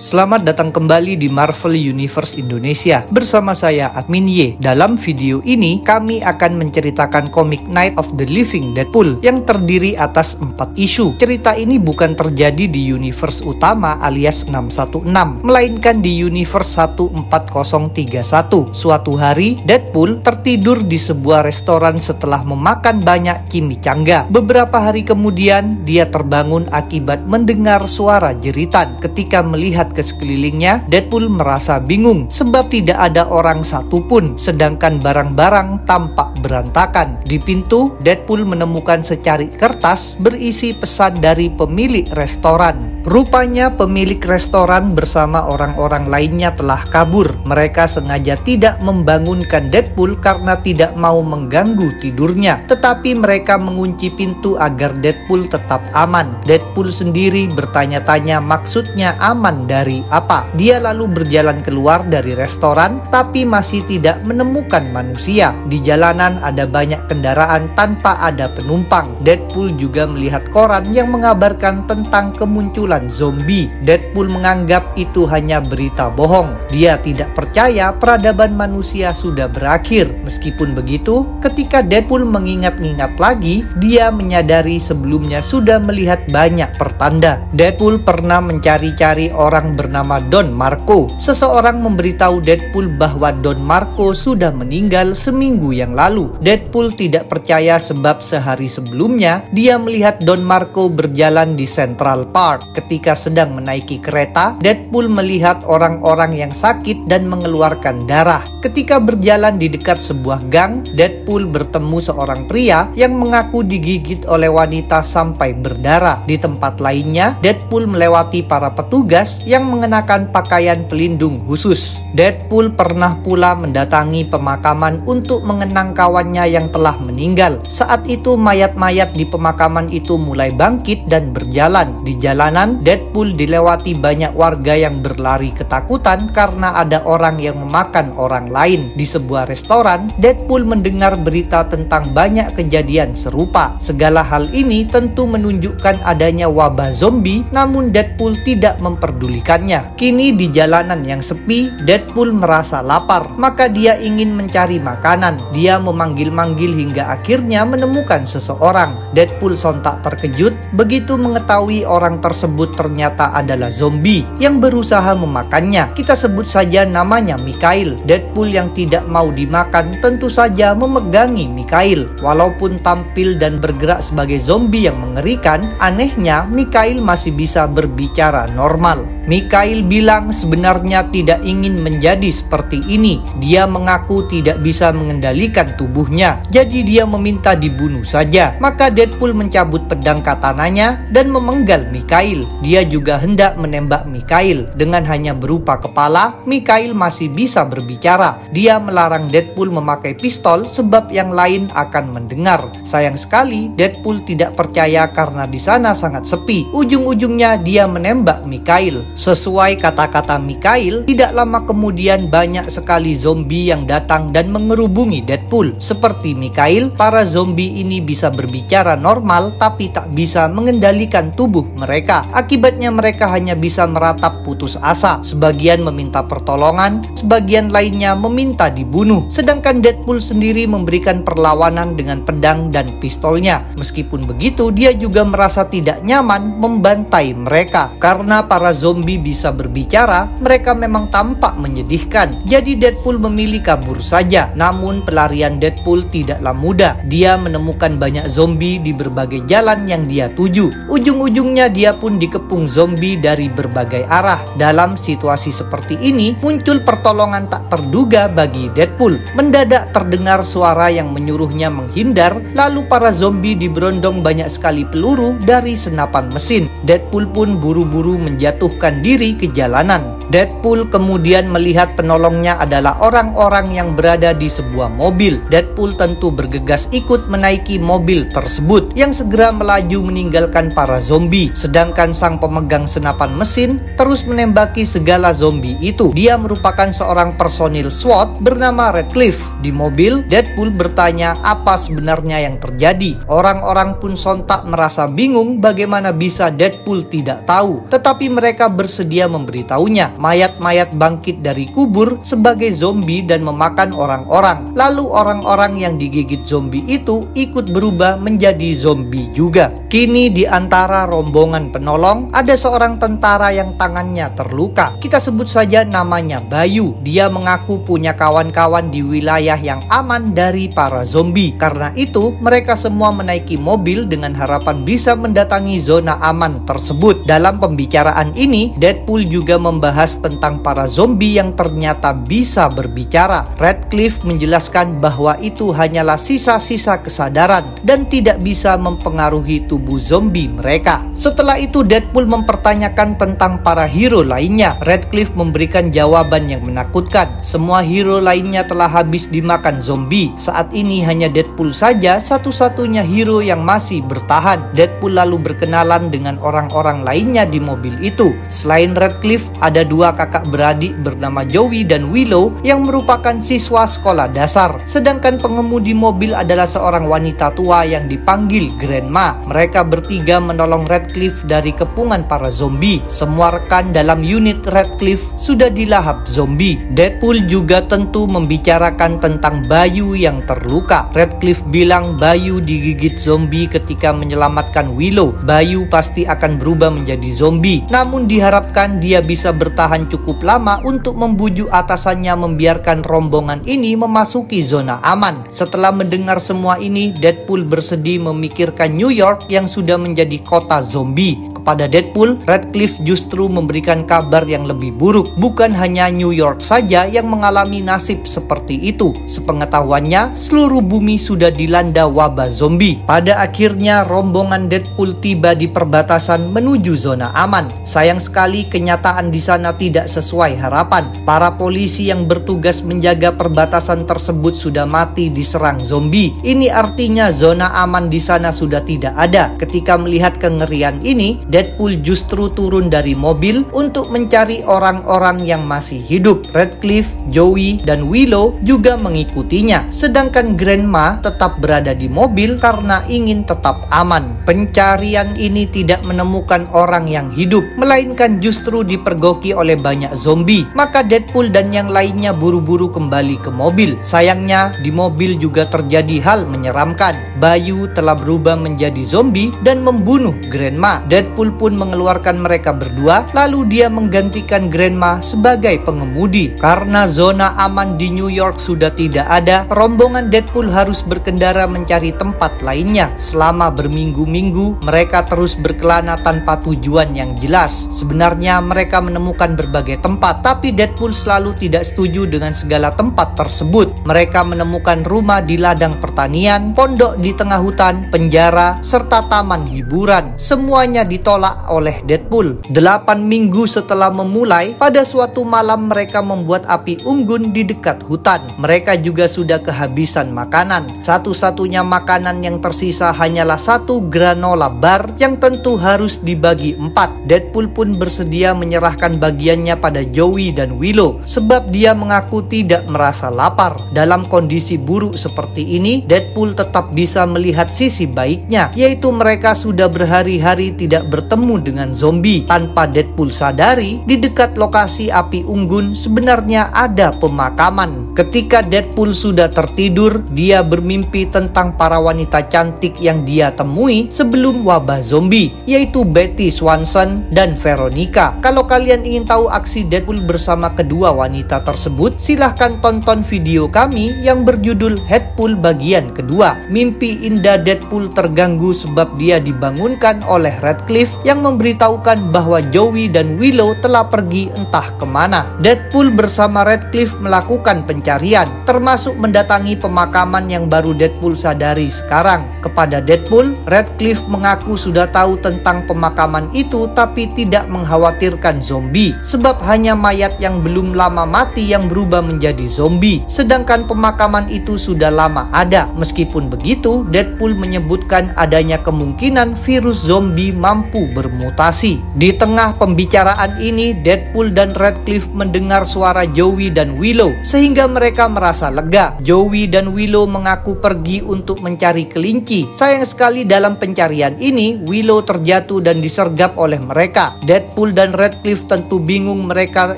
Selamat datang kembali di Marvel Universe Indonesia bersama saya Admin Y. Dalam video ini kami akan menceritakan komik Night of the Living Deadpool yang terdiri atas 4 isu. Cerita ini bukan terjadi di universe utama alias 616, melainkan di universe 14031. Suatu hari Deadpool tertidur di sebuah restoran setelah memakan banyak chimichanga. Beberapa hari kemudian dia terbangun akibat mendengar suara jeritan. Ketika melihat ke sekelilingnya, Deadpool merasa bingung sebab tidak ada orang satupun, sedangkan barang-barang tampak berantakan. Di pintu, Deadpool menemukan secari kertas berisi pesan dari pemilik restoran. Rupanya pemilik restoran bersama orang-orang lainnya telah kabur. Mereka sengaja tidak membangunkan Deadpool karena tidak mau mengganggu tidurnya, tetapi mereka mengunci pintu agar Deadpool tetap aman. Deadpool sendiri bertanya-tanya maksudnya aman dari apa. Dia lalu berjalan keluar dari restoran tapi masih tidak menemukan manusia. Di jalanan ada banyak kendaraan tanpa ada penumpang. Deadpool juga melihat koran yang mengabarkan tentang kemunculan zombie. Deadpool menganggap itu hanya berita bohong. Dia tidak percaya peradaban manusia sudah berakhir. Meskipun begitu, ketika Deadpool mengingat-ingat lagi, dia menyadari sebelumnya sudah melihat banyak pertanda. Deadpool pernah mencari-cari orang bernama Don Marco. Seseorang memberitahu Deadpool bahwa Don Marco sudah meninggal seminggu yang lalu. Deadpool tidak percaya sebab sehari sebelumnya dia melihat Don Marco berjalan di Central Park. Ketika sedang menaiki kereta, Deadpool melihat orang-orang yang sakit dan mengeluarkan darah. Ketika berjalan di dekat sebuah gang, Deadpool bertemu seorang pria yang mengaku digigit oleh wanita sampai berdarah. Di tempat lainnya, Deadpool melewati para petugas yang mengenakan pakaian pelindung khusus. Deadpool pernah pula mendatangi pemakaman untuk mengenang kawannya yang telah meninggal. Saat itu mayat-mayat di pemakaman itu mulai bangkit dan berjalan. Di jalanan, Deadpool dilewati banyak warga yang berlari ketakutan karena ada orang yang memakan orang lain. Di sebuah restoran, Deadpool mendengar berita tentang banyak kejadian serupa. Segala hal ini tentu menunjukkan adanya wabah zombie, namun Deadpool tidak memperdulikannya. Kini di jalanan yang sepi, Deadpool merasa lapar, maka dia ingin mencari makanan. Dia memanggil-manggil hingga akhirnya menemukan seseorang. Deadpool sontak terkejut begitu mengetahui orang tersebut ternyata adalah zombie yang berusaha memakannya. Kita sebut saja namanya Mikhail. Deadpool yang tidak mau dimakan tentu saja memegangi Mikhail. Walaupun tampil dan bergerak sebagai zombie yang mengerikan, anehnya Mikhail masih bisa berbicara normal. Mikhail bilang sebenarnya tidak ingin menjadi seperti ini. Dia mengaku tidak bisa mengendalikan tubuhnya, jadi dia meminta dibunuh saja. Maka Deadpool mencabut pedang katananya dan memenggal Mikhail. Dia juga hendak menembak Mikhail. Dengan hanya berupa kepala, Mikhail masih bisa berbicara. Dia melarang Deadpool memakai pistol sebab yang lain akan mendengar. Sayang sekali Deadpool tidak percaya karena di sana sangat sepi. Ujung-ujungnya dia menembak Mikhail. Sesuai kata-kata Mikhail, tidak lama kemudian banyak sekali zombie yang datang dan mengerubungi Deadpool. Seperti Mikhail, para zombie ini bisa berbicara normal tapi tak bisa mengendalikan tubuh mereka. Akibatnya mereka hanya bisa meratap putus asa. Sebagian meminta pertolongan, sebagian lainnya meminta dibunuh. Sedangkan Deadpool sendiri memberikan perlawanan dengan pedang dan pistolnya. Meskipun begitu, dia juga merasa tidak nyaman membantai mereka. Karena para zombie bisa berbicara, mereka memang tampak menyedihkan. Jadi Deadpool memilih kabur saja. Namun pelarian Deadpool tidaklah mudah. Dia menemukan banyak zombie di berbagai jalan yang dia tuju. Ujung-ujungnya dia pun dikepung zombie dari berbagai arah. Dalam situasi seperti ini, muncul pertolongan tak terduga bagi Deadpool. Mendadak terdengar suara yang menyuruhnya menghindar, lalu para zombie diberondong banyak sekali peluru dari senapan mesin. Deadpool pun buru-buru menjatuhkan diri ke jalanan. Deadpool kemudian melihat penolongnya adalah orang-orang yang berada di sebuah mobil. Deadpool tentu bergegas ikut menaiki mobil tersebut yang segera melaju meninggalkan para zombie. Sedangkan sang pemegang senapan mesin terus menembaki segala zombie itu. Dia merupakan seorang personil SWAT bernama Radcliffe. Di mobil, Deadpool bertanya apa sebenarnya yang terjadi. Orang-orang pun sontak merasa bingung bagaimana bisa Deadpool tidak tahu. Tetapi mereka bersedia memberitahunya. Mayat-mayat bangkit dari kubur sebagai zombie dan memakan orang-orang. Lalu orang-orang yang digigit zombie itu ikut berubah menjadi zombie juga. Kini di antara rombongan penolong ada seorang tentara yang tangannya terluka. Kita sebut saja namanya Bayu. Dia mengaku punya kawan-kawan di wilayah yang aman dari para zombie. Karena itu mereka semua menaiki mobil dengan harapan bisa mendatangi zona aman tersebut. Dalam pembicaraan ini, Deadpool juga membahas tentang para zombie yang ternyata bisa berbicara. Radcliffe menjelaskan bahwa itu hanyalah sisa-sisa kesadaran dan tidak bisa mempengaruhi tubuh zombie mereka. Setelah itu Deadpool mempertanyakan tentang para hero lainnya. Radcliffe memberikan jawaban yang menakutkan. Semua hero lainnya telah habis dimakan zombie. Saat ini hanya Deadpool saja satu-satunya hero yang masih bertahan. Deadpool lalu berkenalan dengan orang-orang lainnya di mobil itu. Selain Radcliffe, ada dua kakak beradik bernama Joey dan Willow yang merupakan siswa sekolah dasar. Sedangkan pengemudi mobil adalah seorang wanita tua yang dipanggil Grandma. Mereka bertiga menolong Radcliffe dari kepungan para zombie. Semua rekan dalam unit Radcliffe sudah dilahap zombie. Deadpool juga tentu membicarakan tentang Bayu yang terluka. Radcliffe bilang Bayu digigit zombie ketika menyelamatkan Willow. Bayu pasti akan berubah menjadi zombie. Namun diharapkan dia bisa bertahan cukup lama untuk membujuk atasannya membiarkan rombongan ini memasuki zona aman. Setelah mendengar semua ini, Deadpool bersedih memikirkan New York yang sudah menjadi kota zombie. Kepada Deadpool, Radcliffe justru memberikan kabar yang lebih buruk. Bukan hanya New York saja yang mengalami nasib seperti itu. Sepengetahuannya, seluruh bumi sudah dilanda wabah zombie. Pada akhirnya, rombongan Deadpool tiba di perbatasan menuju zona aman. Sayang sekali kenyataan di sana tidak sesuai harapan. Para polisi yang bertugas menjaga perbatasan tersebut sudah mati diserang zombie. Ini artinya zona aman di sana sudah tidak ada. Ketika melihat kengerian ini, Deadpool justru turun dari mobil untuk mencari orang-orang yang masih hidup. Radcliffe, Joey, dan Willow juga mengikutinya. Sedangkan Grandma tetap berada di mobil karena ingin tetap aman. Pencarian ini tidak menemukan orang yang hidup, melainkan justru dipergoki oleh banyak zombie. Maka Deadpool dan yang lainnya buru-buru kembali ke mobil. Sayangnya, di mobil juga terjadi hal menyeramkan. Bayu telah berubah menjadi zombie dan membunuh Grandma. Deadpool pun mengeluarkan mereka berdua, lalu dia menggantikan Grandma sebagai pengemudi. Karena zona aman di New York sudah tidak ada, rombongan Deadpool harus berkendara mencari tempat lainnya. Selama berminggu-minggu, mereka terus berkelana tanpa tujuan yang jelas. Sebenarnya mereka menemukan berbagai tempat, tapi Deadpool selalu tidak setuju dengan segala tempat tersebut. Mereka menemukan rumah di ladang pertanian, pondok di tengah hutan, penjara, serta taman hiburan. Semuanya ditolak oleh Deadpool. 8 minggu setelah memulai, pada suatu malam mereka membuat api unggun di dekat hutan. Mereka juga sudah kehabisan makanan. Satu-satunya makanan yang tersisa hanyalah satu granola bar yang tentu harus dibagi 4. Deadpool pun bersedia menyerahkan bagiannya pada Joey dan Willow sebab dia mengaku tidak merasa lapar. Dalam kondisi buruk seperti ini, Deadpool tetap bisa melihat sisi baiknya, yaitu mereka sudah berhari-hari tidak bertemu dengan zombie. Tanpa Deadpool sadari, di dekat lokasi api unggun sebenarnya ada pemakaman. Ketika Deadpool sudah tertidur, dia bermimpi tentang para wanita cantik yang dia temui sebelum wabah zombie, yaitu Betty Swanson dan Veronica. Kalau kalian ingin tahu aksi Deadpool bersama kedua wanita tersebut, silahkan tonton video kami yang berjudul Headpool bagian kedua. Mimpi indah Deadpool terganggu sebab dia dibangunkan oleh Radcliffe Redcliffe yang memberitahukan bahwa Joey dan Willow telah pergi entah kemana. Deadpool bersama Redcliffe melakukan pencarian, termasuk mendatangi pemakaman yang baru Deadpool sadari sekarang. Kepada Deadpool, Redcliffe mengaku sudah tahu tentang pemakaman itu tapi tidak mengkhawatirkan zombie, sebab hanya mayat yang belum lama mati yang berubah menjadi zombie, sedangkan pemakaman itu sudah lama ada. Meskipun begitu, Deadpool menyebutkan adanya kemungkinan virus zombie mampu bermutasi. Di tengah pembicaraan ini, Deadpool dan Redcliffe mendengar suara Joey dan Willow, sehingga mereka merasa lega. Joey dan Willow mengaku pergi untuk mencari kelinci. Sayang sekali dalam pencarian ini, Willow terjatuh dan disergap oleh mereka. Deadpool dan Redcliffe tentu bingung mereka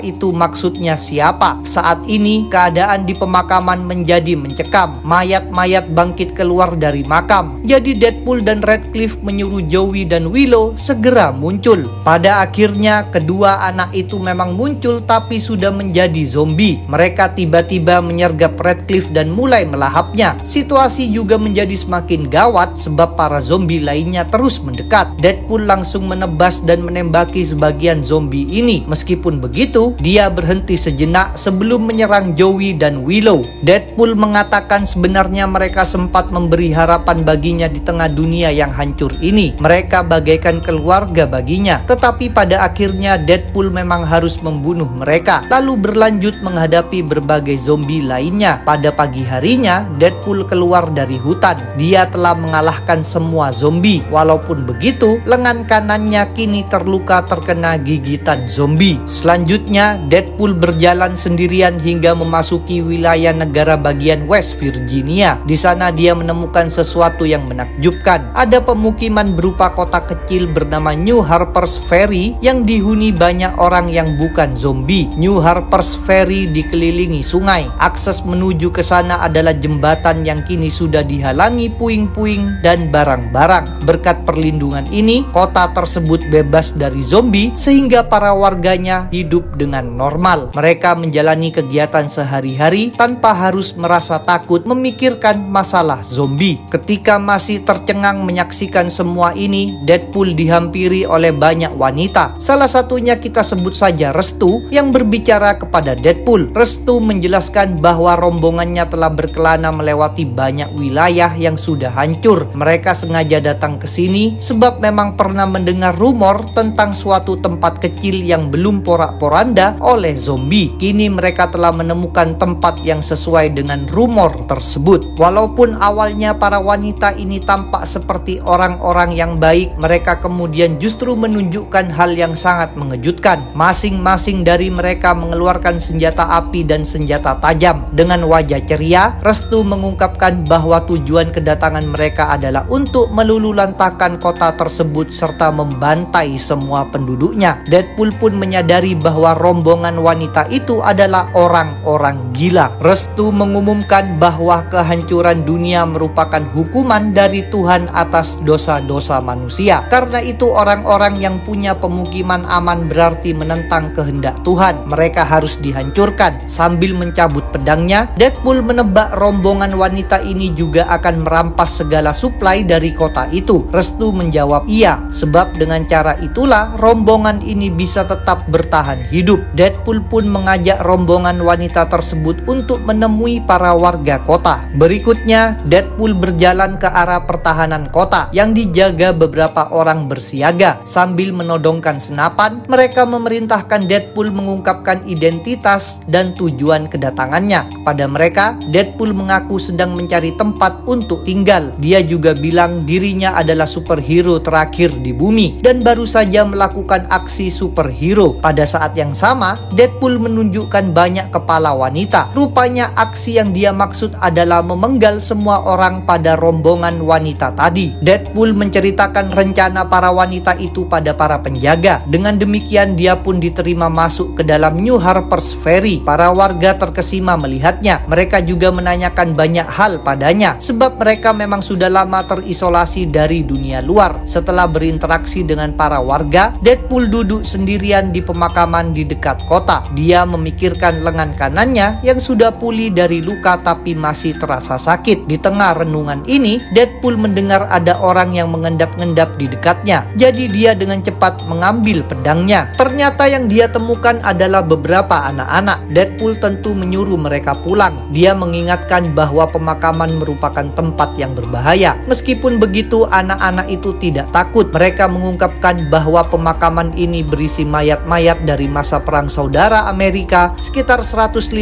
itu maksudnya siapa. Saat ini, keadaan di pemakaman menjadi mencekam. Mayat-mayat bangkit keluar dari makam. Jadi Deadpool dan Redcliffe menyuruh Joey dan Willow segera muncul. Pada akhirnya, kedua anak itu memang muncul tapi sudah menjadi zombie. Mereka tiba-tiba menyergap Redcliffe dan mulai melahapnya. Situasi juga menjadi semakin gawat sebab para zombie lainnya terus mendekat. Deadpool langsung menebas dan menembaki sebagian zombie ini. Meskipun begitu, dia berhenti sejenak sebelum menyerang Joey dan Willow. Deadpool mengatakan sebenarnya mereka sempat memberi harapan baginya di tengah dunia yang hancur ini. Mereka bagaikan keluarga baginya. Tetapi pada akhirnya Deadpool memang harus membunuh mereka, lalu berlanjut menghadapi berbagai zombie lainnya. Pada pagi harinya, Deadpool keluar dari hutan. Dia telah mengalahkan semua zombie. Walaupun begitu, lengan kanannya kini terluka terkena gigitan zombie. Selanjutnya, Deadpool berjalan sendirian hingga memasuki wilayah negara bagian West Virginia. Di sana dia menemukan sesuatu yang menakjubkan. Ada pemukiman berupa kota kecil bernama New Harper's Ferry yang dihuni banyak orang yang bukan zombie. New Harper's Ferry dikelilingi sungai. Akses menuju ke sana adalah jembatan yang kini sudah dihalangi puing-puing dan barang-barang. Berkat perlindungan ini, kota tersebut bebas dari zombie sehingga para warganya hidup dengan normal. Mereka menjalani kegiatan sehari-hari tanpa harus merasa takut memikirkan masalah zombie. Ketika masih tercengang menyaksikan semua ini, Deadpool dihampiri oleh banyak wanita. Salah satunya kita sebut saja Restu yang berbicara kepada Deadpool. Restu menjelaskan bahwa rombongannya telah berkelana melewati banyak wilayah yang sudah hancur. Mereka sengaja datang ke sini sebab memang pernah mendengar rumor tentang suatu tempat kecil yang belum porak-poranda oleh zombie. Kini mereka telah menemukan tempat yang sesuai dengan rumor tersebut. Walaupun awalnya para wanita ini tampak seperti orang-orang yang baik, mereka kemudian justru menunjukkan hal yang sangat mengejutkan. Masing-masing dari mereka mengeluarkan senjata api dan senjata tajam. Dengan wajah ceria, Restu mengungkapkan bahwa tujuan kedatangan mereka adalah untuk melululantahkan kota tersebut serta membantai semua penduduknya. Deadpool pun menyadari bahwa rombongan wanita itu adalah orang-orang gila. Restu mengumumkan bahwa kehancuran dunia merupakan hukuman dari Tuhan atas dosa-dosa manusia. Karena itu orang-orang yang punya pemukiman aman berarti menentang kehendak Tuhan. Mereka harus dihancurkan. Sambil mencabut pedangnya, Deadpool menebak rombongan wanita ini juga akan merampas segala suplai dari kota itu. Restu menjawab iya, sebab dengan cara itulah rombongan ini bisa tetap bertahan hidup. Deadpool pun mengajak rombongan wanita tersebut untuk menemui para warga kota. Berikutnya, Deadpool berjalan ke arah pertahanan kota yang dijaga beberapa orang bersiaga. Sambil menodongkan senapan, mereka memerintahkan Deadpool mengungkapkan identitas dan tujuan kedatangannya. Kepada mereka, Deadpool mengaku sedang mencari tempat untuk tinggal. Dia juga bilang dirinya adalah superhero terakhir di bumi dan baru saja melakukan aksi superhero. Pada saat yang sama, Deadpool menunjukkan banyak kepala wanita. Rupanya aksi yang dia maksud adalah memenggal semua orang pada rombongan wanita tadi. Deadpool menceritakan rencana para wanita itu pada para penjaga. Dengan demikian, dia pun diterima masuk ke dalam New Harper's Ferry. Para warga terkesima melihatnya. Mereka juga menanyakan banyak hal padanya, sebab mereka memang sudah lama terisolasi dari dunia luar. Setelah berinteraksi dengan para warga, Deadpool duduk sendirian di pemakaman di dekat kota. Dia memikirkan lengan kanannya yang sudah pulih dari luka tapi masih terasa sakit. Di tengah renungan ini, Deadpool mendengar ada orang yang mengendap-endap di dekatnya. lehernya. Jadi dia dengan cepat mengambil pedangnya. Ternyata yang dia temukan adalah beberapa anak-anak. Deadpool tentu menyuruh mereka pulang. Dia mengingatkan bahwa pemakaman merupakan tempat yang berbahaya. Meskipun begitu, anak-anak itu tidak takut. Mereka mengungkapkan bahwa pemakaman ini berisi mayat-mayat dari masa Perang Saudara Amerika sekitar 150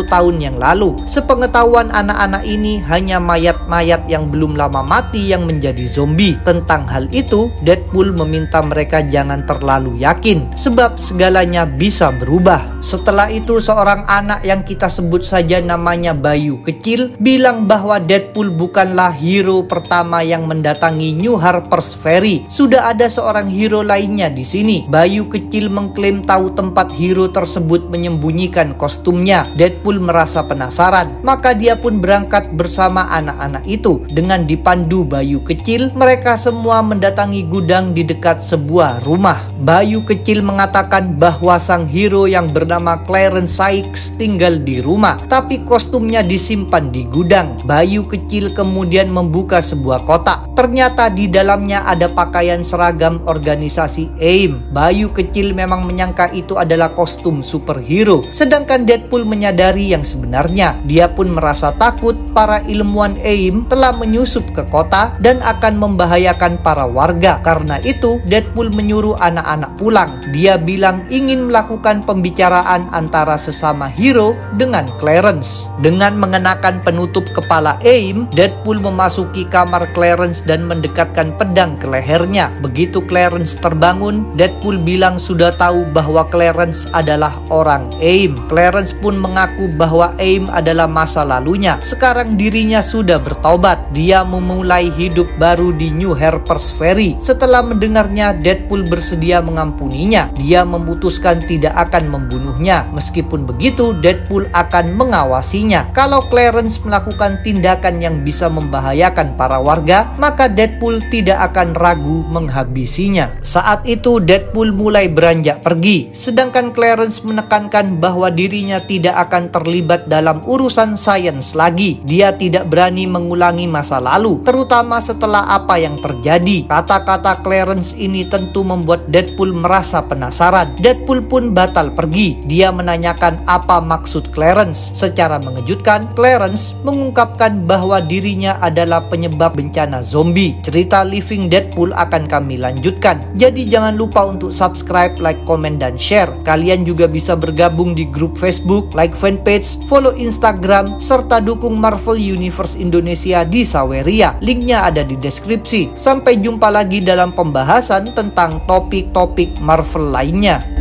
tahun yang lalu. Sepengetahuan anak-anak ini hanya mayat-mayat yang belum lama mati yang menjadi zombie. Tentang hal itu, Deadpool meminta mereka jangan terlalu yakin, sebab segalanya bisa berubah. Setelah itu, seorang anak yang kita sebut saja namanya Bayu kecil bilang bahwa Deadpool bukanlah hero pertama yang mendatangi New Harper's Ferry. Sudah ada seorang hero lainnya di sini. Bayu kecil mengklaim tahu tempat hero tersebut menyembunyikan kostumnya. Deadpool merasa penasaran, maka dia pun berangkat bersama anak-anak itu. Dengan dipandu Bayu kecil, mereka semua mendatangi gudang di dekat sebuah rumah. Bayu kecil mengatakan bahwa sang hero yang bernama Clarence Sykes tinggal di rumah, tapi kostumnya disimpan di gudang. Bayu kecil kemudian membuka sebuah kotak. Ternyata di dalamnya ada pakaian seragam organisasi AIM. Bayu kecil memang menyangka itu adalah kostum superhero, sedangkan Deadpool menyadari yang sebenarnya. Dia pun merasa takut para ilmuwan AIM telah menyusup ke kota dan akan membahayakan para warga. Karena itu, Deadpool menyuruh anak-anak pulang. Dia bilang ingin melakukan pembicaraan antara sesama hero dengan Clarence. Dengan mengenakan penutup kepala AIM, Deadpool memasuki kamar Clarence dan mendekatkan pedang ke lehernya. Begitu Clarence terbangun, Deadpool bilang sudah tahu bahwa Clarence adalah orang AIM. Clarence pun mengaku bahwa AIM adalah masa lalunya. Sekarang dirinya sudah bertobat. Dia memulai hidup baru di New Harper's Ferry. Setelah mendengarnya, Deadpool bersedia mengampuninya. Dia memutuskan tidak akan membunuhnya. Meskipun begitu, Deadpool akan mengawasinya. Kalau Clarence melakukan tindakan yang bisa membahayakan para warga, maka Deadpool tidak akan ragu menghabisinya. Saat itu Deadpool mulai beranjak pergi, sedangkan Clarence menekankan bahwa dirinya tidak akan terlibat dalam urusan sains lagi. Dia tidak berani mengulangi masa lalu, terutama setelah apa yang terjadi. Kata-kata Clarence ini tentu membuat Deadpool merasa penasaran. Deadpool pun batal pergi. Dia menanyakan apa maksud Clarence. Secara mengejutkan, Clarence mengungkapkan bahwa dirinya adalah penyebab bencana zombie. Cerita Living Deadpool akan kami lanjutkan. Jadi jangan lupa untuk subscribe, like, komen, dan share. Kalian juga bisa bergabung di grup Facebook, like fanpage, follow Instagram, serta dukung Marvel Universe Indonesia di Saweria. Linknya ada di deskripsi. Sampai jumpa lagi dalam pembahasan tentang topik-topik Marvel lainnya.